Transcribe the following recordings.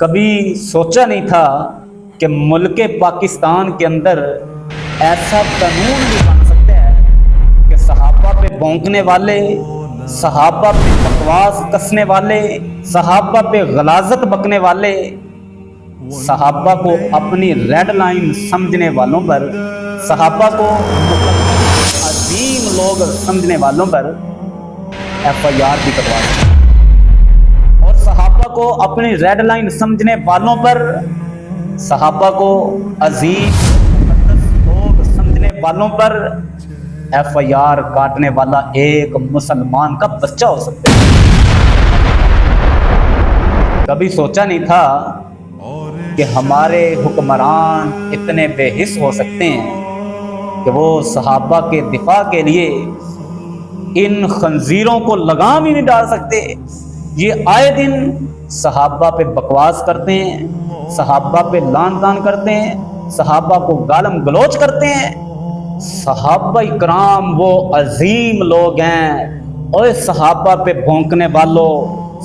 کبھی سوچا نہیں تھا کہ ملک پاکستان کے اندر ایسا قانون بھی بن سکتا ہے کہ صحابہ پہ بھونکنے والے، صحابہ پہ بکواس کسنے والے، صحابہ پہ غلاظت بکنے والے، صحابہ کو اپنی ریڈ لائن سمجھنے والوں پر، صحابہ کو عظیم لوگ سمجھنے والوں پر FIR بھی کروا دیں، اور صحابہ کو اپنی ریڈ لائن سمجھنے والوں پر، صحابہ کو عظیم مقدس لوگ سمجھنے والوں پر FIR کاٹنے والا ایک مسلمان کا بچہ ہو سکتا ہے۔ کبھی سوچا نہیں تھا کہ ہمارے حکمران اتنے بے حس ہو سکتے ہیں کہ وہ صحابہ کے دفاع کے لیے ان خنزیروں کو لگام ہی نہیں ڈال سکتے۔ یہ آئے دن صحابہ پہ بکواس کرتے ہیں، صحابہ پہ لعن طعن کرتے ہیں، صحابہ کو گالم گلوچ کرتے ہیں۔ صحابہ اکرام وہ عظیم لوگ ہیں، اور صحابہ پہ بھونکنے والوں،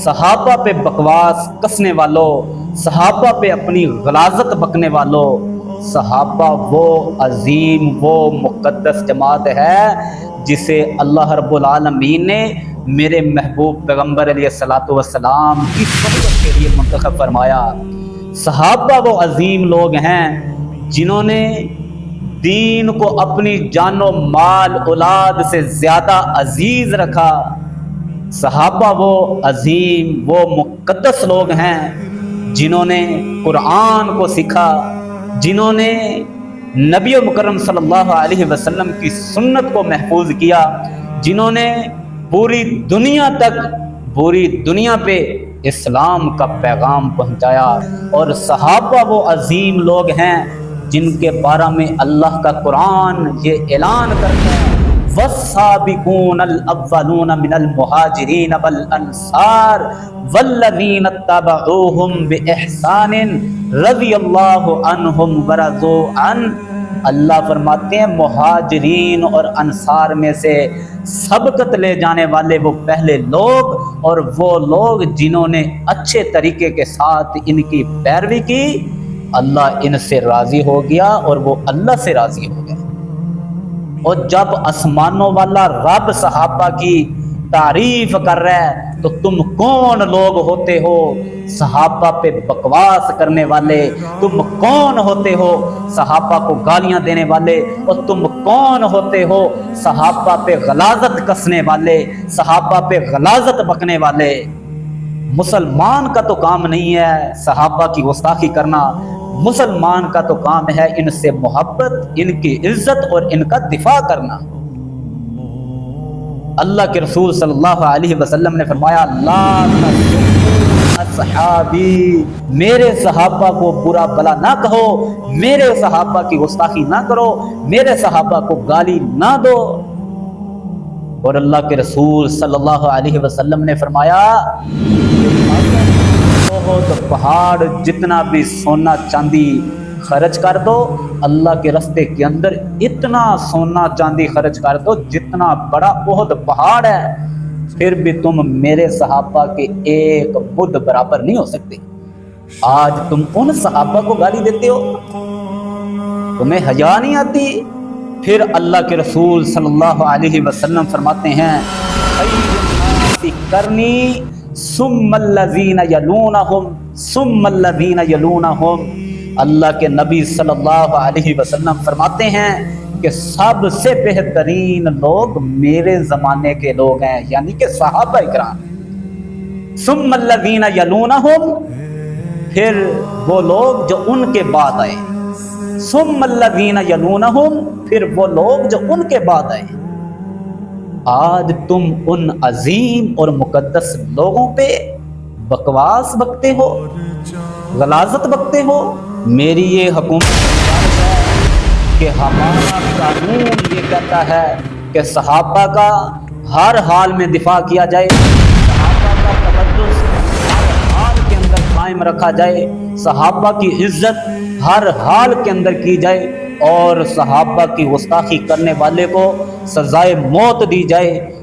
صحابہ پہ بکواس کسنے والوں، صحابہ پہ اپنی غلاظت بکنے والوں، صحابہ وہ عظیم وہ مقدس جماعت ہے جسے اللہ رب العالمین نے میرے محبوب پیغمبر علیہ الصلوۃ والسلام کی صحبت کے لیے منتخب فرمایا۔ صحابہ وہ عظیم لوگ ہیں جنہوں نے دین کو اپنی جان و مال اولاد سے زیادہ عزیز رکھا۔ صحابہ وہ عظیم وہ مقدس لوگ ہیں جنہوں نے قرآن کو سیکھا، جنہوں نے نبی مکرم صلی اللہ علیہ وسلم کی سنت کو محفوظ کیا، جنہوں نے پوری دنیا تک، پوری دنیا پہ اسلام کا پیغام پہنچایا۔ اور صحابہ وہ عظیم لوگ ہیں جن کے بارے میں اللہ کا قرآن یہ اعلان کرتا ہے، والسابقون الاولون من المہاجرین والانصار والذین اتبعوہم باحسان رضی اللہ عنہم ورضوا عنہ۔ اللہ فرماتے ہیں مہاجرین اور انصار میں سے سبقت لے جانے والے وہ پہلے لوگ، اور وہ لوگ جنہوں نے اچھے طریقے کے ساتھ ان کی پیروی کی، اللہ ان سے راضی ہو گیا اور وہ اللہ سے راضی ہو گیا۔ اور جب آسمانوں والا رب صحابہ کی تعریف کر رہا ہے تو تم کون لوگ ہوتے ہو صحابہ پہ بکواس کرنے والے؟ تم کون ہوتے ہو صحابہ کو گالیاں دینے والے؟ اور تم کون ہوتے ہو صحابہ پہ غلاظت کسنے والے، صحابہ پہ غلاظت بکنے والے؟ مسلمان کا تو کام نہیں ہے صحابہ کی گستاخی کرنا، مسلمان کا تو کام ہے ان سے محبت، ان کی عزت اور ان کا دفاع کرنا۔ اللہ کے رسول صلی اللہ علیہ وسلم نے فرمایا، لا تسبوا اصحابی، میرے صحابہ کو برا بلا نہ کہو، میرے صحابہ کی گستاخی نہ کرو، میرے صحابہ کو گالی نہ دو۔ اور اللہ کے رسول صلی اللہ علیہ وسلم نے فرمایا، بہت پہاڑ جتنا بھی سونا چاندی خرچ کر دو، اللہ کے راستے کے اندر اتنا سونا چاندی خرچ کر دو جتنا بڑا بہت پہاڑ ہے، پھر بھی تم میرے صحابہ کے ایک بدھ برابر نہیں ہو سکتے۔ آج تم ان صحابہ کو گالی دیتے ہو، تمہیں حیا نہیں آتی؟ پھر اللہ کے رسول صلی اللہ علیہ وسلم فرماتے ہیں، کرنی ثم الذین یلونہم ثم الذین یلونہم۔ اللہ کے نبی صلی اللہ علیہ وسلم فرماتے ہیں کہ سب سے بہترین لوگ میرے زمانے کے لوگ ہیں، یعنی کہ صحابہ اکرام۔ ثم الذین یلونہم، پھر وہ لوگ جو ان کے بعد آئے، ثم الذین یلونہم، پھر وہ لوگ جو ان کے بعد آئے۔ آج تم ان عظیم اور مقدس لوگوں پہ بکواس بکتے ہو، غلاظت بکتے ہو۔ میری یہ حکومت ہے کہ ہمارا قانون یہ کہتا ہے کہ صحابہ کا ہر حال میں دفاع کیا جائے، صحابہ کا تقدس ہر حال کے اندر قائم رکھا جائے، صحابہ کی عزت ہر حال کے اندر کی جائے، اور صحابہ کی گستاخی کرنے والے کو سزائے موت دی جائے۔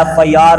FIR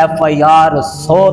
FIR 100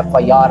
FIR